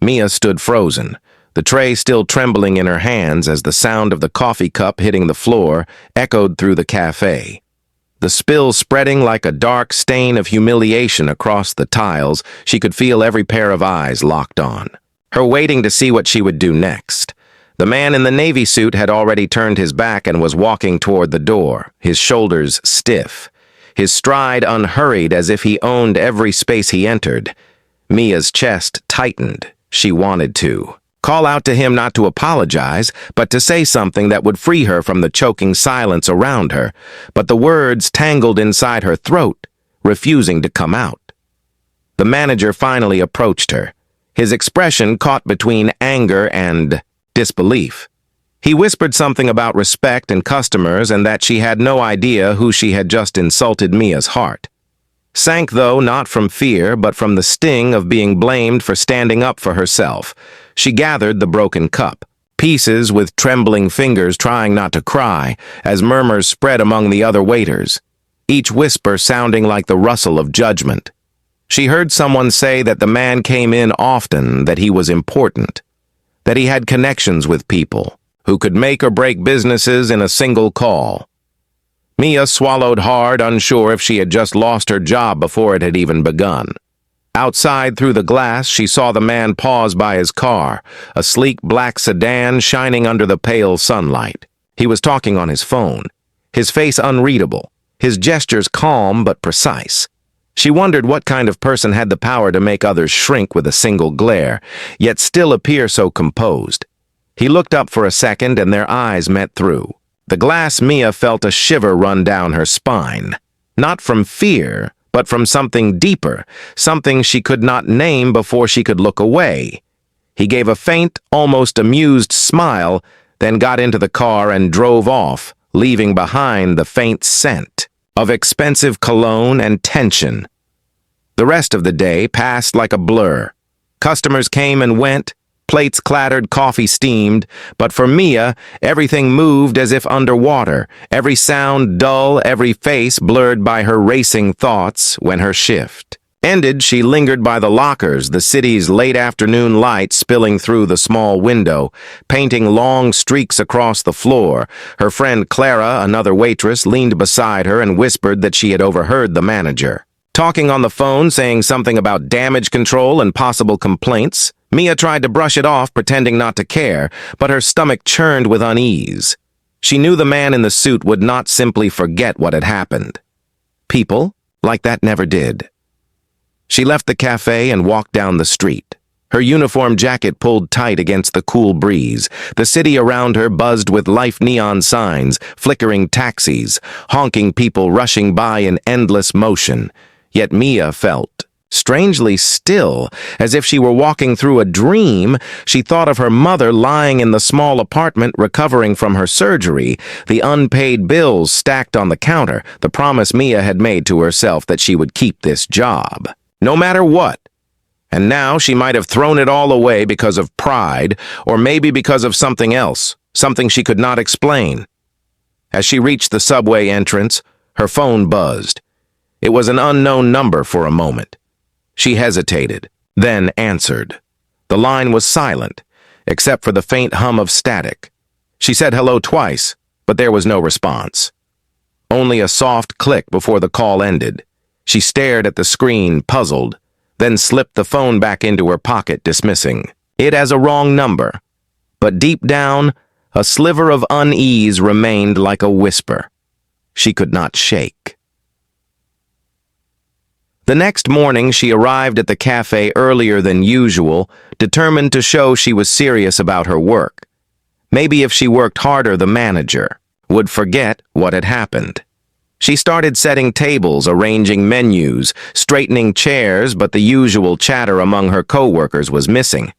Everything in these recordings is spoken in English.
Mia stood frozen, the tray still trembling in her hands as the sound of the coffee cup hitting the floor echoed through the cafe. The spill spreading like a dark stain of humiliation across the tiles, she could feel every pair of eyes locked on her, waiting to see what she would do next. The man in the navy suit had already turned his back and was walking toward the door, his shoulders stiff, his stride unhurried as if he owned every space he entered. Mia's chest tightened. She wanted to call out to him, not to apologize, but to say something that would free her from the choking silence around her, but the words tangled inside her throat, refusing to come out. The manager finally approached her, his expression caught between anger and disbelief. He whispered something about respect and customers and that she had no idea who she had just insulted. Mia's heart sank, though not from fear, but from the sting of being blamed for standing up for herself. She gathered the broken cup, pieces with trembling fingers, trying not to cry, as murmurs spread among the other waiters, each whisper sounding like the rustle of judgment. She heard someone say that the man came in often, that he was important, that he had connections with people who could make or break businesses in a single call. Mia swallowed hard, unsure if she had just lost her job before it had even begun. Outside, through the glass, she saw the man pause by his car, a sleek black sedan shining under the pale sunlight. He was talking on his phone, his face unreadable, his gestures calm but precise. She wondered what kind of person had the power to make others shrink with a single glare, yet still appear so composed. He looked up for a second and their eyes met through. The glass. Mia felt a shiver run down her spine, not from fear, but from something deeper, something she could not name before she could look away. He gave a faint, almost amused smile, then got into the car and drove off, leaving behind the faint scent of expensive cologne and tension. The rest of the day passed like a blur. Customers came and went, plates clattered, coffee steamed, but for Mia, everything moved as if underwater, every sound dull, every face blurred by her racing thoughts. When her shift ended, she lingered by the lockers, the city's late afternoon light spilling through the small window, painting long streaks across the floor. Her friend Clara, another waitress, leaned beside her and whispered that she had overheard the manager talking on the phone, saying something about damage control and possible complaints. Mia tried to brush it off, pretending not to care, but her stomach churned with unease. She knew the man in the suit would not simply forget what had happened. People like that never did. She left the cafe and walked down the street. Her uniform jacket pulled tight against the cool breeze. The city around her buzzed with life, neon signs, flickering taxis, honking people rushing by in endless motion. Yet Mia felt strangely still, as if she were walking through a dream. She thought of her mother lying in the small apartment recovering from her surgery, the unpaid bills stacked on the counter, the promise Mia had made to herself that she would keep this job, no matter what. And now she might have thrown it all away because of pride, or maybe because of something else, something she could not explain. As she reached the subway entrance, her phone buzzed. It was an unknown number for a moment. She hesitated, then answered. The line was silent, except for the faint hum of static. She said hello twice, but there was no response. Only a soft click before the call ended. She stared at the screen, puzzled, then slipped the phone back into her pocket, dismissing it as a wrong number. But deep down, a sliver of unease remained like a whisper she could not shake. The next morning, she arrived at the cafe earlier than usual, determined to show she was serious about her work. Maybe if she worked harder, the manager would forget what had happened. She started setting tables, arranging menus, straightening chairs, but the usual chatter among her coworkers was missing.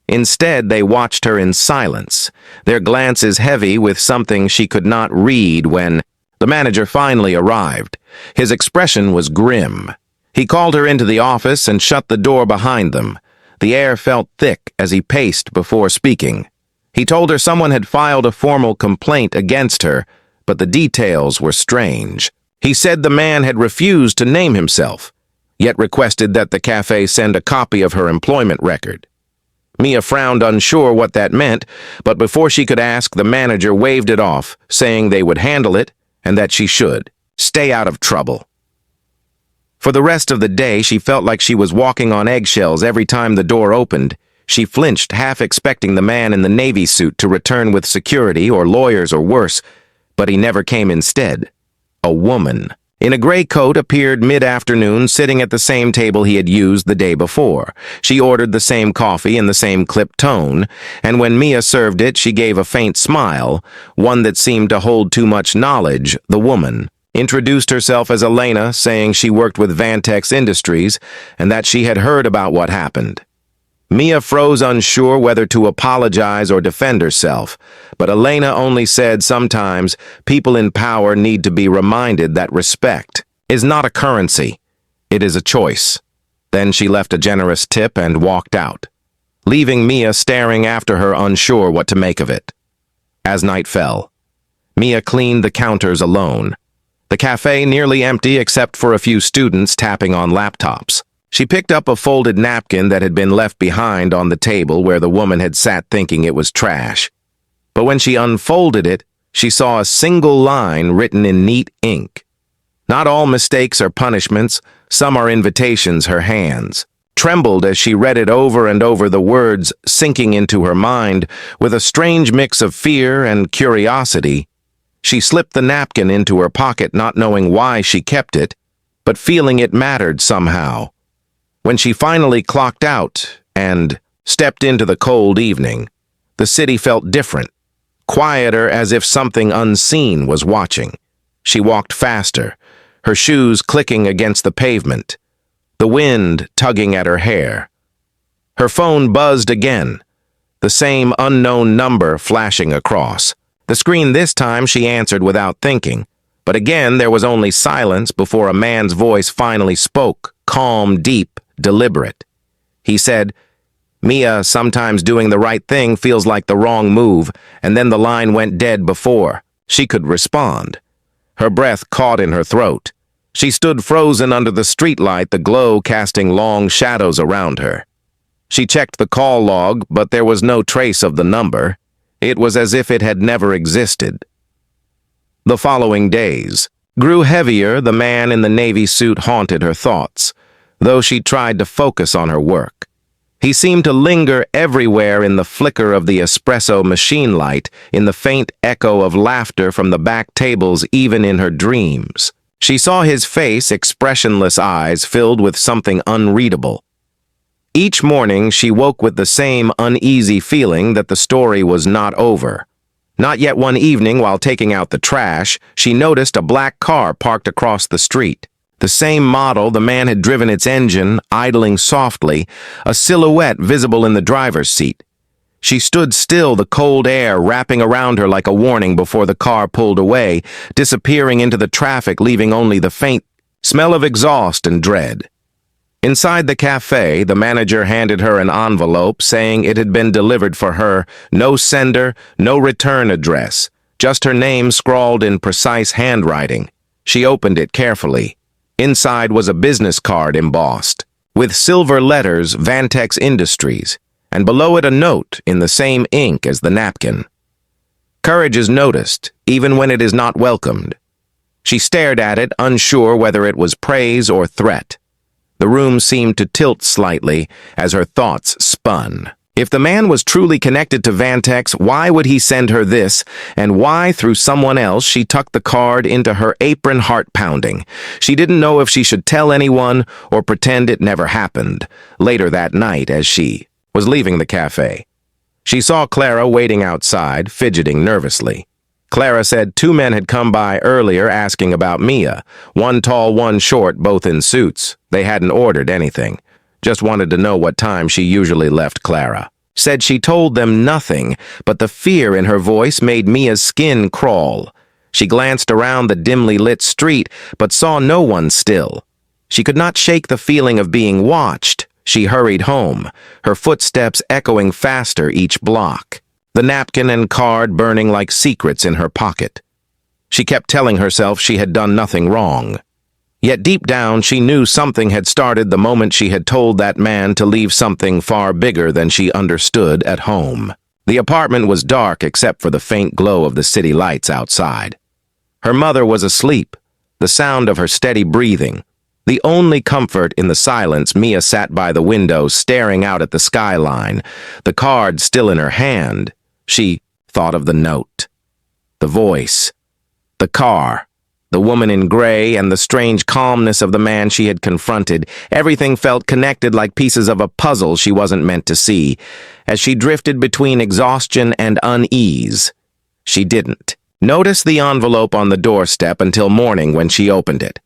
Instead, they watched her in silence, their glances heavy with something she could not read. When the manager finally arrived, his expression was grim. He called her into the office and shut the door behind them. The air felt thick as he paced before speaking. He told her someone had filed a formal complaint against her, but the details were strange. He said the man had refused to name himself, yet requested that the cafe send a copy of her employment record. Mia frowned, unsure what that meant, but before she could ask, the manager waved it off, saying they would handle it and that she should stay out of trouble. For the rest of the day, she felt like she was walking on eggshells every time the door opened. She flinched, half expecting the man in the navy suit to return with security or lawyers or worse, but he never came instead. A woman in a gray coat appeared mid-afternoon, sitting at the same table he had used the day before. She ordered the same coffee in the same clipped tone, and when Mia served it, she gave a faint smile, one that seemed to hold too much knowledge. The woman introduced herself as Elena, saying she worked with Vantex Industries and that she had heard about what happened. Mia froze, unsure whether to apologize or defend herself, but Elena only said sometimes people in power need to be reminded that respect is not a currency, it is a choice. Then she left a generous tip and walked out, leaving Mia staring after her, unsure what to make of it. As night fell, Mia cleaned the counters alone, the cafe nearly empty except for a few students tapping on laptops. She picked up a folded napkin that had been left behind on the table where the woman had sat thinking it was trash. But when she unfolded it, she saw a single line written in neat ink. Not all mistakes are punishments, some are invitations. Her hands trembled as she read it over and over, the words sinking into her mind with a strange mix of fear and curiosity. She slipped the napkin into her pocket, not knowing why she kept it, but feeling it mattered somehow. When she finally clocked out and stepped into the cold evening, the city felt different, quieter, as if something unseen was watching. She walked faster, her shoes clicking against the pavement, the wind tugging at her hair. Her phone buzzed again, the same unknown number flashing across. The screen this time she answered without thinking, but again there was only silence before a man's voice finally spoke, calm, deep, deliberate. He said, "Mia, sometimes doing the right thing feels like the wrong move," and then the line went dead before she could respond. Her breath caught in her throat. She stood frozen under the streetlight, the glow casting long shadows around her. She checked the call log, but there was no trace of the number. It was as if it had never existed. The following days grew heavier. The man in the navy suit haunted her thoughts, though she tried to focus on her work. He seemed to linger everywhere, in the flicker of the espresso machine light, in the faint echo of laughter from the back tables, even in her dreams. She saw his face, expressionless eyes filled with something unreadable. Each morning she woke with the same uneasy feeling that the story was not over. Not yet. One evening, while taking out the trash, she noticed a black car parked across the street. The same model. The man had driven its engine, idling softly, a silhouette visible in the driver's seat. She stood still, the cold air wrapping around her like a warning before the car pulled away, disappearing into the traffic, leaving only the faint smell of exhaust and dread. Inside the cafe, the manager handed her an envelope saying it had been delivered for her. No sender, no return address, just her name scrawled in precise handwriting. She opened it carefully. Inside was a business card embossed, with silver letters, Vantex Industries, and below it a note in the same ink as the napkin. Courage is noticed, even when it is not welcomed. She stared at it, unsure whether it was praise or threat. The room seemed to tilt slightly as her thoughts spun. If the man was truly connected to Vantex, why would he send her this, and why, through someone else? She tucked the card into her apron, heart pounding. She didn't know if she should tell anyone or pretend it never happened. Later that night, as she was leaving the cafe, she saw Clara waiting outside, fidgeting nervously. Clara said 2 men had come by earlier asking about Mia. One tall, one short, both in suits. They hadn't ordered anything. Just wanted to know what time she usually left. Clara said she told them nothing, but the fear in her voice made Mia's skin crawl. She glanced around the dimly lit street, but saw no one still. She could not shake the feeling of being watched. She hurried home, her footsteps echoing faster each block, the napkin and card burning like secrets in her pocket. She kept telling herself she had done nothing wrong. Yet deep down, she knew something had started the moment she had told that man to leave something far bigger than she understood at home. The apartment was dark except for the faint glow of the city lights outside. Her mother was asleep, the sound of her steady breathing. The only comfort in the silence, Mia sat by the window staring out at the skyline, the card still in her hand. She thought of the note, the voice, the car, the woman in gray, and the strange calmness of the man she had confronted. Everything felt connected like pieces of a puzzle she wasn't meant to see. As she drifted between exhaustion and unease, she didn't notice the envelope on the doorstep until morning when she opened it.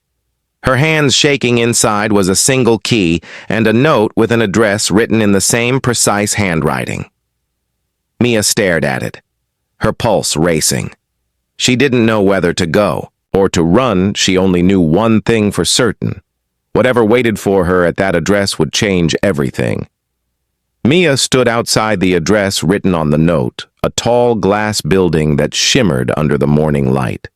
Her hands shaking inside was a single key and a note with an address written in the same precise handwriting. Mia stared at it, her pulse racing. She didn't know whether to go or to run. She only knew one thing for certain. Whatever waited for her at that address would change everything. Mia stood outside the address written on the note, a tall glass building that shimmered under the morning light.